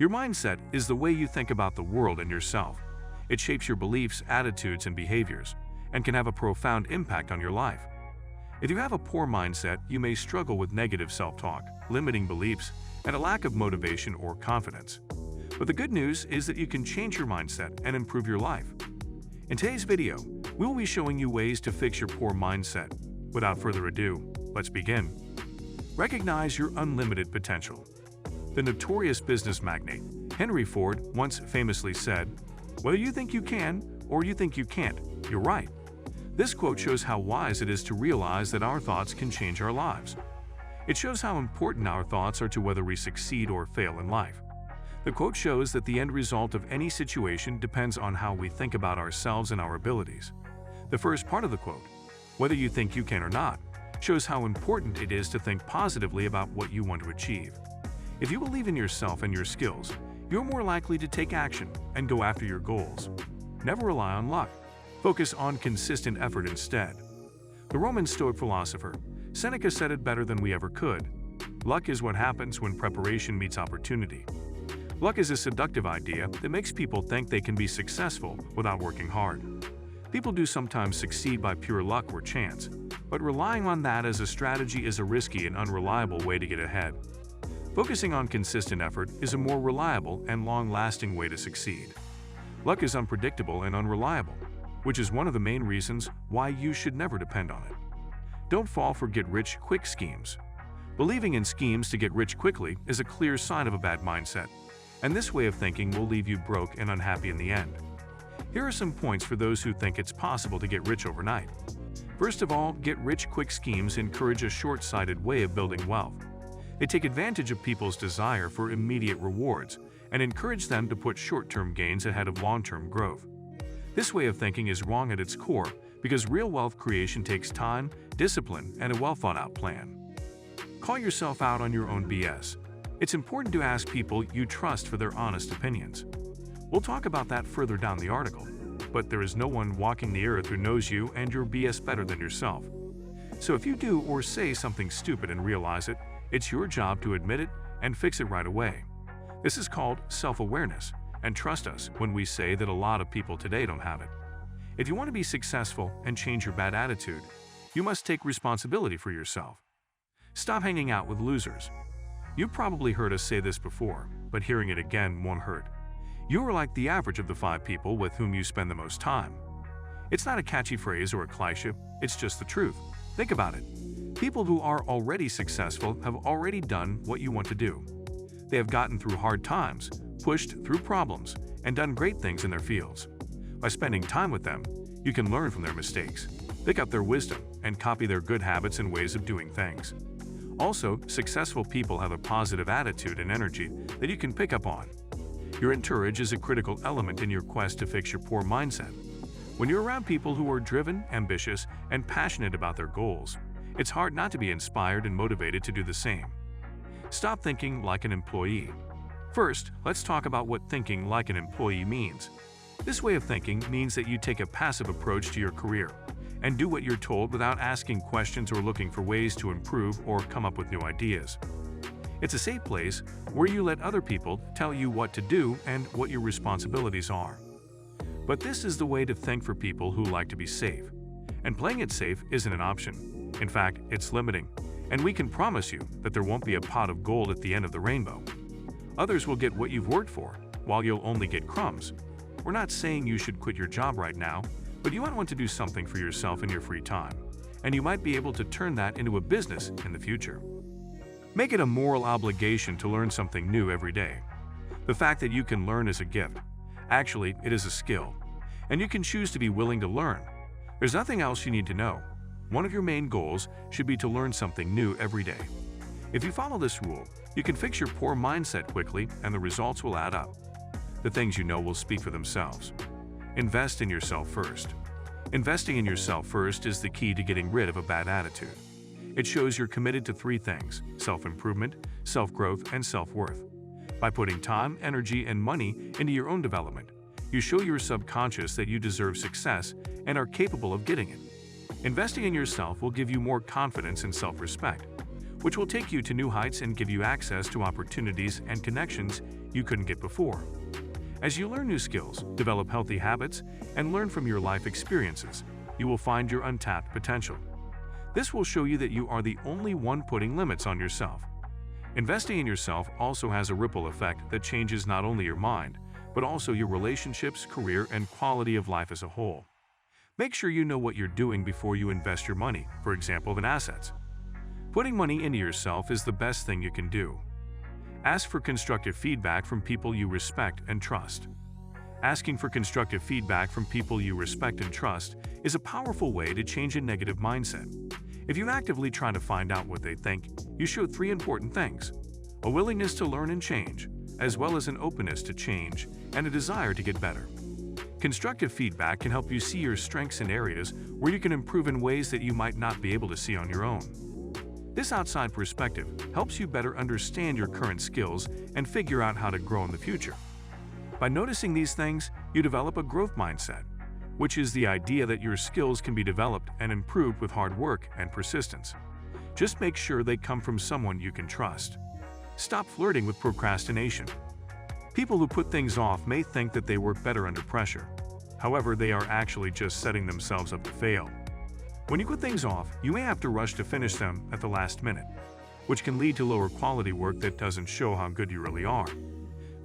Your mindset is the way you think about the world and yourself. It shapes your beliefs, attitudes, and behaviors, and can have a profound impact on your life. If you have a poor mindset, you may struggle with negative self-talk, limiting beliefs, and a lack of motivation or confidence. But the good news is that you can change your mindset and improve your life. In today's video, we will be showing you ways to fix your poor mindset. Without further ado, let's begin. Recognize your unlimited potential. The notorious business magnate, Henry Ford, once famously said, "Whether you think you can or you think you can't, you're right." This quote shows how wise it is to realize that our thoughts can change our lives. It shows how important our thoughts are to whether we succeed or fail in life. The quote shows that the end result of any situation depends on how we think about ourselves and our abilities. The first part of the quote, "Whether you think you can or not," shows how important it is to think positively about what you want to achieve. If you believe in yourself and your skills, you're more likely to take action and go after your goals. Never rely on luck. Focus on consistent effort instead. The Roman Stoic philosopher Seneca said it better than we ever could. Luck is what happens when preparation meets opportunity. Luck is a seductive idea that makes people think they can be successful without working hard. People do sometimes succeed by pure luck or chance, but relying on that as a strategy is a risky and unreliable way to get ahead. Focusing on consistent effort is a more reliable and long-lasting way to succeed. Luck is unpredictable and unreliable, which is one of the main reasons why you should never depend on it. Don't fall for get-rich-quick schemes. Believing in schemes to get rich quickly is a clear sign of a bad mindset, and this way of thinking will leave you broke and unhappy in the end. Here are some points for those who think it's possible to get rich overnight. First of all, get-rich-quick schemes encourage a short-sighted way of building wealth. They take advantage of people's desire for immediate rewards and encourage them to put short-term gains ahead of long-term growth. This way of thinking is wrong at its core because real wealth creation takes time, discipline, and a well-thought-out plan. Call yourself out on your own BS. It's important to ask people you trust for their honest opinions. We'll talk about that further down the article, but there is no one walking the earth who knows you and your BS better than yourself. So if you do or say something stupid and realize it, it's your job to admit it and fix it right away. This is called self-awareness. And trust us when we say that a lot of people today don't have it. If you want to be successful and change your bad attitude, you must take responsibility for yourself. Stop hanging out with losers. You've probably heard us say this before, but hearing it again won't hurt. You are like the average of the 5 people with whom you spend the most time. It's not a catchy phrase or a cliché, it's just the truth. Think about it. People who are already successful have already done what you want to do. They have gotten through hard times, pushed through problems, and done great things in their fields. By spending time with them, you can learn from their mistakes, pick up their wisdom, and copy their good habits and ways of doing things. Also, successful people have a positive attitude and energy that you can pick up on. Your entourage is a critical element in your quest to fix your poor mindset. When you're around people who are driven, ambitious, and passionate about their goals, it's hard not to be inspired and motivated to do the same. Stop thinking like an employee. First, let's talk about what thinking like an employee means. This way of thinking means that you take a passive approach to your career and do what you're told without asking questions or looking for ways to improve or come up with new ideas. It's a safe place where you let other people tell you what to do and what your responsibilities are. But this is the way to think for people who like to be safe. And playing it safe isn't an option. In fact, it's limiting. And we can promise you that there won't be a pot of gold at the end of the rainbow. Others will get what you've worked for, while you'll only get crumbs. We're not saying you should quit your job right now, but you might want to do something for yourself in your free time, and you might be able to turn that into a business in the future. Make it a moral obligation to learn something new every day. The fact that you can learn is a gift. Actually, it is a skill, and you can choose to be willing to learn. There's nothing else you need to know. One of your main goals should be to learn something new every day. If you follow this rule, you can fix your poor mindset quickly and the results will add up. The things you know will speak for themselves. Invest in yourself first. Investing in yourself first is the key to getting rid of a bad attitude. It shows you're committed to 3 things: self-improvement, self-growth, and self-worth. By putting time, energy, and money into your own development, you show your subconscious that you deserve success and are capable of getting it. Investing in yourself will give you more confidence and self-respect, which will take you to new heights and give you access to opportunities and connections you couldn't get before. As you learn new skills, develop healthy habits, and learn from your life experiences, you will find your untapped potential. This will show you that you are the only one putting limits on yourself. Investing in yourself also has a ripple effect that changes not only your mind, but also your relationships, career, and quality of life as a whole. Make sure you know what you're doing before you invest your money, for example, in assets. Putting money into yourself is the best thing you can do. Ask for constructive feedback from people you respect and trust. Asking for constructive feedback from people you respect and trust is a powerful way to change a negative mindset. If you actively try to find out what they think, you show 3 important things: a willingness to learn and change, as well as an openness to change and a desire to get better. Constructive feedback can help you see your strengths in areas where you can improve in ways that you might not be able to see on your own. This outside perspective helps you better understand your current skills and figure out how to grow in the future. By noticing these things, you develop a growth mindset, which is the idea that your skills can be developed and improved with hard work and persistence. Just make sure they come from someone you can trust. Stop flirting with procrastination. People who put things off may think that they work better under pressure. However, they are actually just setting themselves up to fail. When you put things off, you may have to rush to finish them at the last minute, which can lead to lower quality work that doesn't show how good you really are.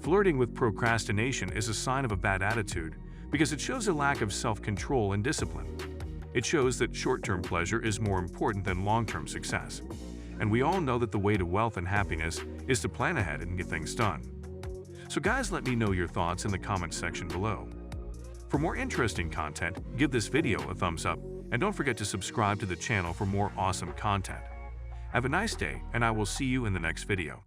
Flirting with procrastination is a sign of a bad attitude because it shows a lack of self-control and discipline. It shows that short-term pleasure is more important than long-term success. And we all know that the way to wealth and happiness is to plan ahead and get things done. So guys, let me know your thoughts in the comments section below. For more interesting content, give this video a thumbs up and don't forget to subscribe to the channel for more awesome content. Have a nice day, and I will see you in the next video.